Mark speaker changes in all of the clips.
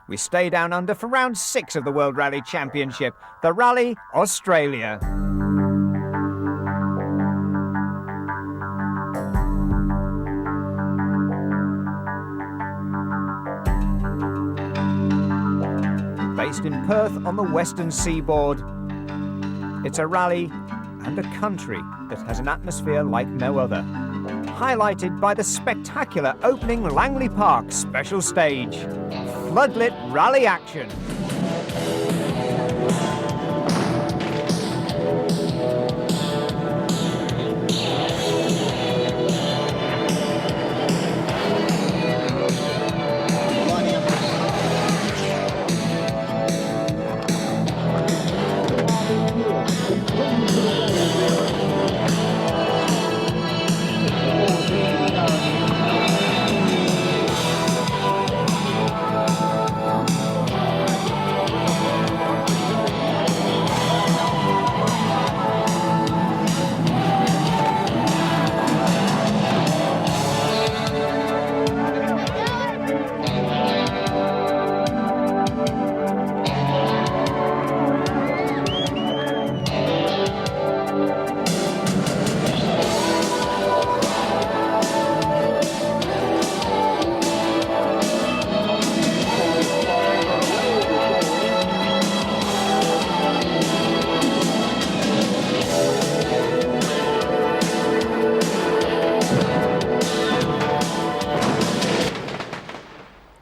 Speaker 1: we stay down under for round 6 of the World Rally Championship, the Rally Australia. Based in Perth on the western seaboard, it's a rally and a country that has an atmosphere like no other, highlighted by the spectacular opening Langley Park special stage. Floodlit rally action.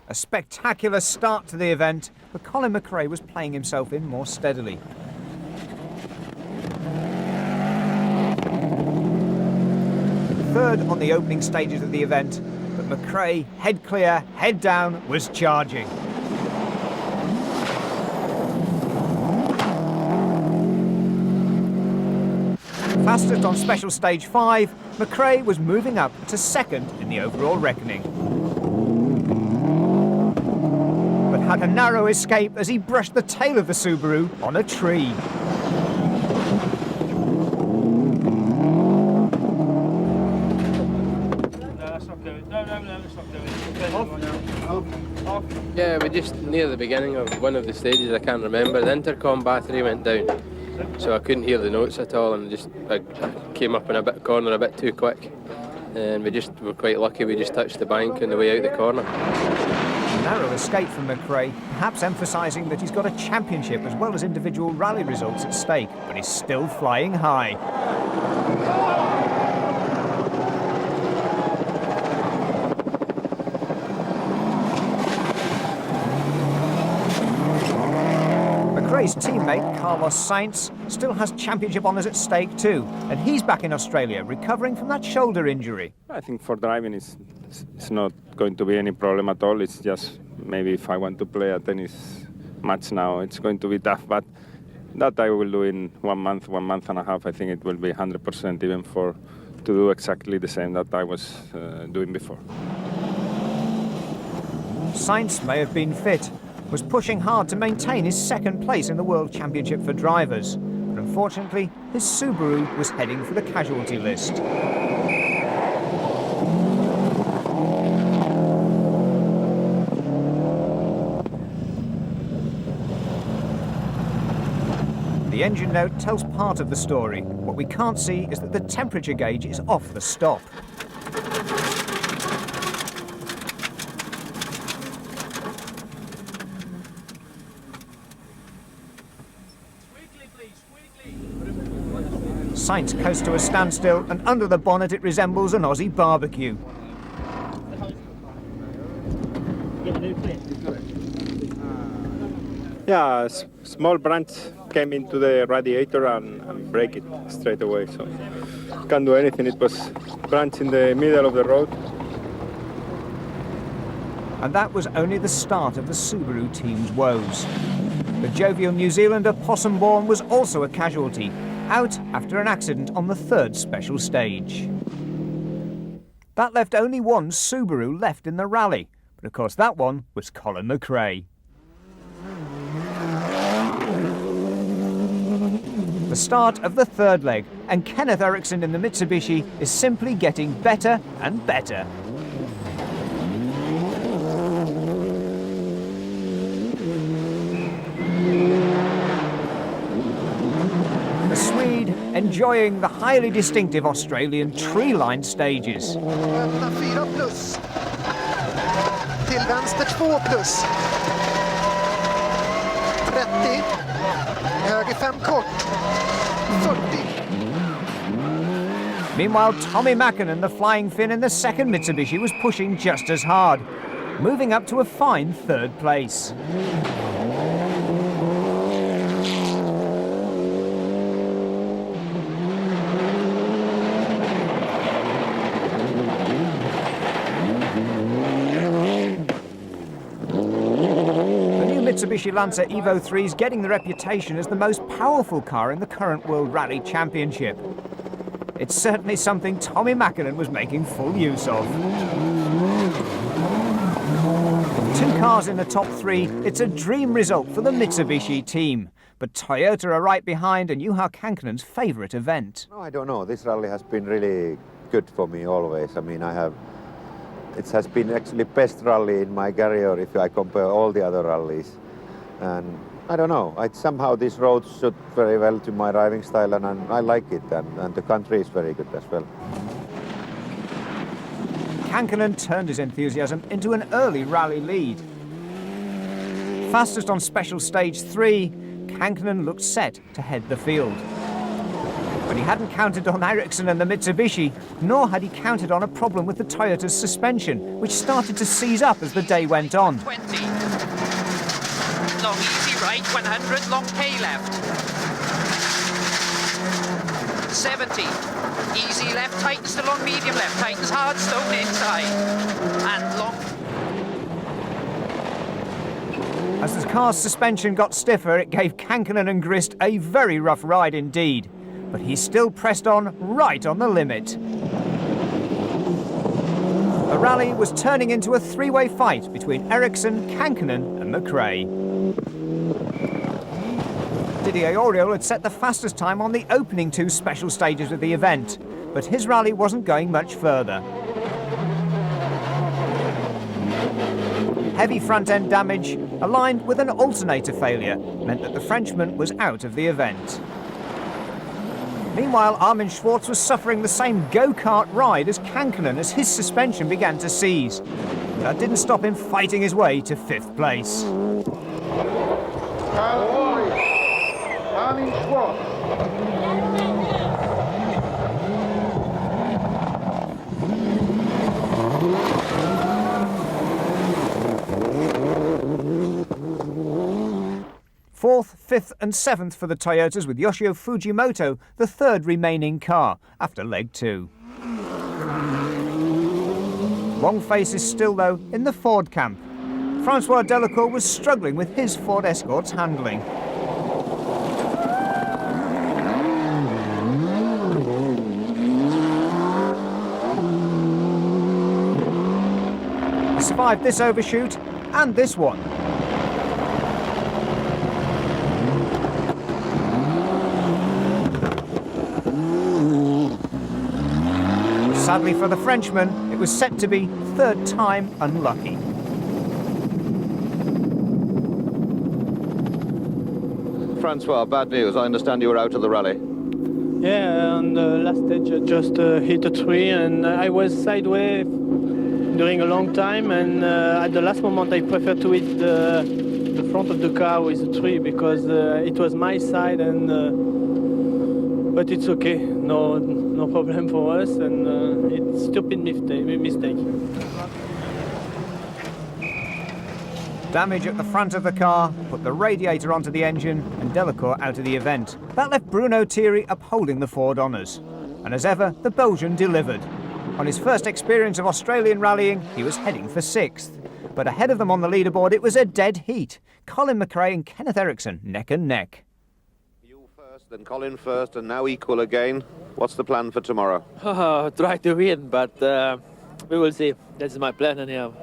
Speaker 1: A spectacular start to the event, but Colin McRae was playing himself in more steadily. Third on the opening stages of the event, but McRae, head clear, head down, was charging. Fastest on special stage 5, McRae was moving up to second in the overall reckoning. But had a narrow escape as he brushed the tail of the Subaru on a tree.
Speaker 2: Yeah, we just near the beginning of one of the stages, I can't remember, the intercom battery went down, so I couldn't hear the notes at all, and I came up in a corner a bit too quick, and we were quite lucky. We just touched the bank on the way out the corner.
Speaker 1: A narrow escape from McRae, perhaps emphasising that he's got a championship as well as individual rally results at stake, but he's still flying high. McRae's teammate, Carlos Sainz, still has championship honours at stake too, and he's back in Australia, recovering from that shoulder injury.
Speaker 3: I think for driving it's not going to be any problem at all. It's just maybe if I want to play a tennis match now, it's going to be tough, but that I will do in 1 month, 1.5 months. I think it will be 100% even to do exactly the same that I was doing before.
Speaker 1: Sainz may have been fit, was pushing hard to maintain his second place in the World Championship for drivers, but unfortunately his Subaru was heading for the casualty list. The engine note tells part of the story. What we can't see is that the temperature gauge is off the stop. Sainz coasts to a standstill, and under the bonnet it resembles an Aussie barbecue.
Speaker 3: Yeah, a small branch came into the radiator and break it straight away, so can't do anything. It was a branch in the middle of the road.
Speaker 1: And that was only the start of the Subaru team's woes. The jovial New Zealander Possum Bourne was also a casualty, out after an accident on the third special stage. That left only one Subaru left in the rally, but of course that one was Colin McRae. The start of the third leg, and Kenneth Eriksson in the Mitsubishi is simply getting better and better. enjoying the highly distinctive Australian tree-lined stages.
Speaker 4: Öppna 4 plus. Till vänster 2 plus. 30. Höger 5 kort. 40.
Speaker 1: Meanwhile, Tommy Mäkinen, the flying Finn in the second Mitsubishi, was pushing just as hard, moving up to a fine third place. Mitsubishi Lancer Evo 3 is getting the reputation as the most powerful car in the current World Rally Championship. It's certainly something Tommy Mäkinen was making full use of. With 2 cars in the top 3, it's a dream result for the Mitsubishi team. But Toyota are right behind, and Juha Kankkinen's favourite event.
Speaker 5: No, I don't know. This rally has been really good for me always. I mean, it has been actually best rally in my career if I compare all the other rallies. And I don't know, somehow this road suit very well to my driving style, and I like it, and the country is very good as well.
Speaker 1: Kankkinen turned his enthusiasm into an early rally lead. Fastest on special stage 3, Kankkinen looked set to head the field. But he hadn't counted on Ericsson and the Mitsubishi, nor had he counted on a problem with the Toyota's suspension, which started to seize up as the day went on.
Speaker 6: 20. Long easy right, 100, long K left. 70. Easy left, tightens to long medium left, tightens hard, stone inside. And long.
Speaker 1: As the car's suspension got stiffer, it gave Kankkinen and Grist a very rough ride indeed. But he still pressed on right on the limit. The rally was turning into a 3-way fight between Ericsson, Kankkinen and McRae. Didier Auriol had set the fastest time on the opening 2 special stages of the event, but his rally wasn't going much further. Heavy front-end damage, aligned with an alternator failure, meant that the Frenchman was out of the event. Meanwhile, Armin Schwartz was suffering the same go-kart ride as Kankkinen as his suspension began to seize. But that didn't stop him fighting his way to 5th place.
Speaker 4: Armin Schwartz.
Speaker 1: Fourth, 5th and 7th for the Toyotas, with Yoshio Fujimoto the third remaining car after leg 2. Long faces still, though, in the Ford camp. Francois Delacour was struggling with his Ford Escort's handling. He survived this overshoot and this one. Sadly for the Frenchman, it was set to be third time unlucky.
Speaker 7: Francois, bad news. I understand you were out of the rally.
Speaker 8: Yeah, on the last stage I just hit a tree, and I was sideways during a long time, and at the last moment I preferred to hit the front of the car with the tree because it was my side, and but it's okay, no problem for us, and it's stupid mistake.
Speaker 1: Damage at the front of the car put the radiator onto the engine and Delacour out of the event. That left Bruno Thierry upholding the Ford honours. And as ever, the Belgian delivered. On his first experience of Australian rallying, he was heading for 6th. But ahead of them on the leaderboard, it was a dead heat. Colin McRae and Kenneth Ericsson neck and neck.
Speaker 7: You first, then Colin first, and now equal again. What's the plan for tomorrow?
Speaker 9: Try to win, but we will see. That's my plan anyhow.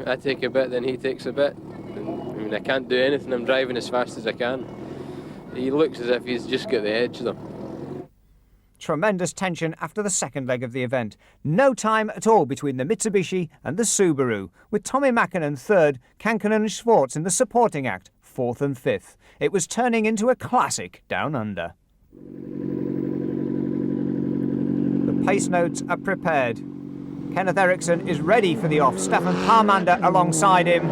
Speaker 2: I take a bit, then he takes a bit. I mean, I can't do anything. I'm driving as fast as I can. He looks as if he's just got the edge, though.
Speaker 1: Tremendous tension after the second leg of the event. No time at all between the Mitsubishi and the Subaru, with Tommy Mäkinen third, Kankkinen and Schwartz in the supporting act, 4th and 5th. It was turning into a classic down under. pace notes are prepared. Kenneth Eriksson is ready for the off. Stefan Parmander alongside him.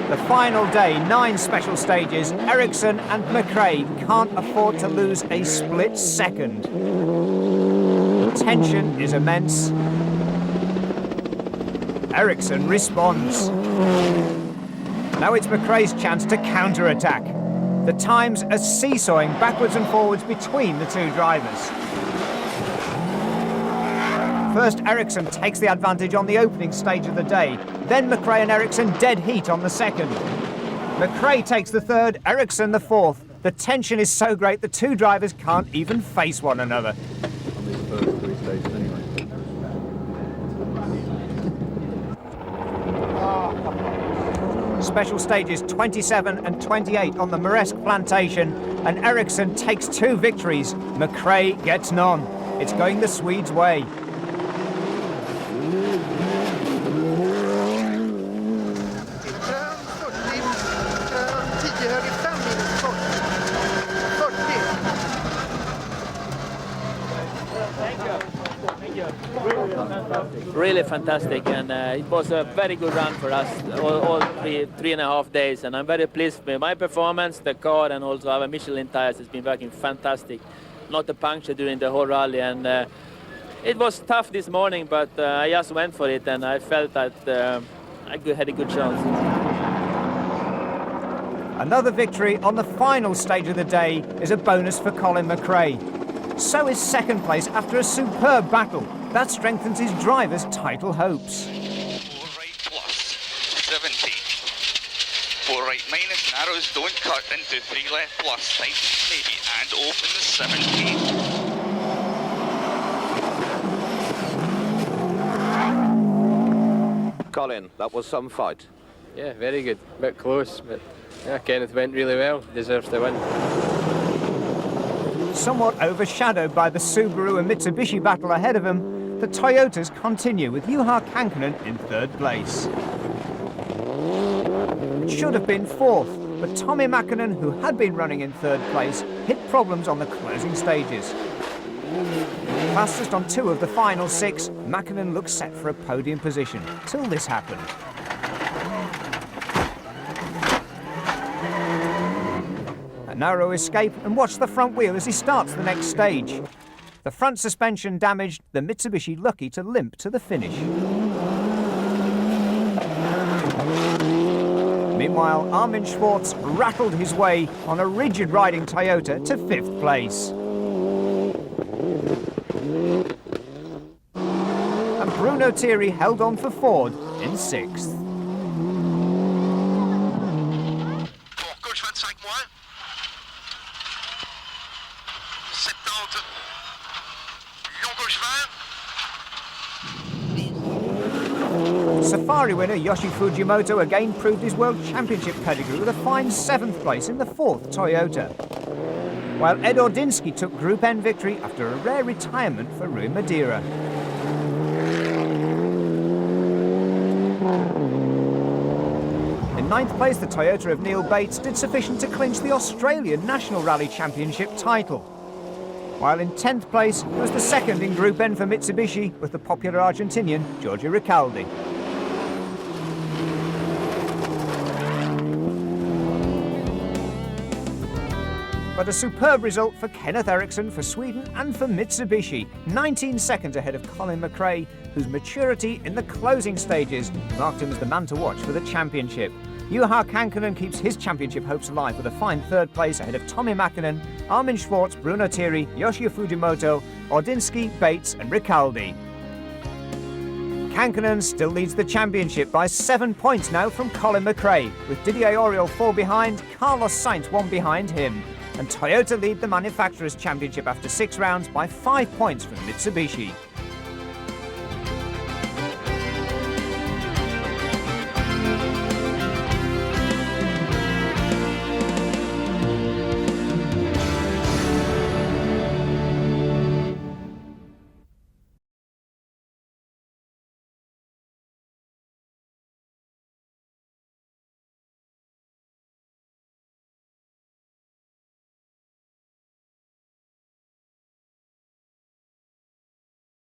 Speaker 1: The final day, 9 special stages. Eriksson and McRae can't afford to lose a split second. The tension is immense. Eriksson responds. Now it's McRae's chance to counter-attack. The times are seesawing backwards and forwards between the two drivers. First, Eriksson takes the advantage on the opening stage of the day. Then McRae and Eriksson dead heat on the second. McRae takes the third, Eriksson the fourth. The tension is so great the two drivers can't even face one another.
Speaker 3: On these first 3 stages anyway.
Speaker 1: Special stages 27 and 28 on the Moresque plantation, and Eriksson takes 2 victories. McRae gets none. It's going the Swedes' way.
Speaker 9: Really fantastic, and it was a very good run for us all 3.5 days, and I'm very pleased with my performance. The car and also our Michelin tires has been working fantastic. Not a puncture during the whole rally, and it was tough this morning, but I just went for it, and I felt that I had a good chance.
Speaker 1: Another victory on the final stage of the day is a bonus for Colin McRae. So is second place after a superb battle. That strengthens his driver's title hopes.
Speaker 10: 4 right plus, 70. 4 right minus, narrows, don't cut into 3 left plus, tight maybe, and open the
Speaker 7: 70. Colin, that was some fight.
Speaker 2: Yeah, very good. A bit close, but yeah, Kenneth went really well. Deserves to win.
Speaker 1: Somewhat overshadowed by the Subaru and Mitsubishi battle ahead of him, the Toyotas continue with Juha Kankkunen in 3rd place. It should have been 4th, but Tommi Mäkinen, who had been running in 3rd place, hit problems on the closing stages. Fastest on 2 of the final 6, Mäkinen looks set for a podium position, till this happened. A narrow escape, and watch the front wheel as he starts the next stage. The front suspension damaged, the Mitsubishi lucky to limp to the finish. Meanwhile, Armin Schwartz rattled his way on a rigid riding Toyota to 5th place. And Bruno Thierry held on for Ford in 6th. Safari winner Yoshi Fujimoto again proved his World Championship pedigree with a fine 7th place in the 4th Toyota. While Ed Ordinsky took Group N victory after a rare retirement for Rui Madeira. In 9th place, the Toyota of Neil Bates did sufficient to clinch the Australian National Rally Championship title. While in 10th place, it was the 2nd in Group N for Mitsubishi with the popular Argentinian Giorgio Ricaldi. But a superb result for Kenneth Eriksson for Sweden and for Mitsubishi, 19 seconds ahead of Colin McRae, whose maturity in the closing stages marked him as the man to watch for the championship. Juha Kankkunen keeps his championship hopes alive with a fine 3rd place ahead of Tommi Mäkinen, Armin Schwartz, Bruno Thierry, Yoshio Fujimoto, Ordinsky, Bates and Ricaldi. Kankkunen still leads the championship by 7 points now from Colin McRae, with Didier Auriol 4 behind, Carlos Sainz 1 behind him. And Toyota lead the Manufacturers' Championship after 6 rounds by 5 points from Mitsubishi.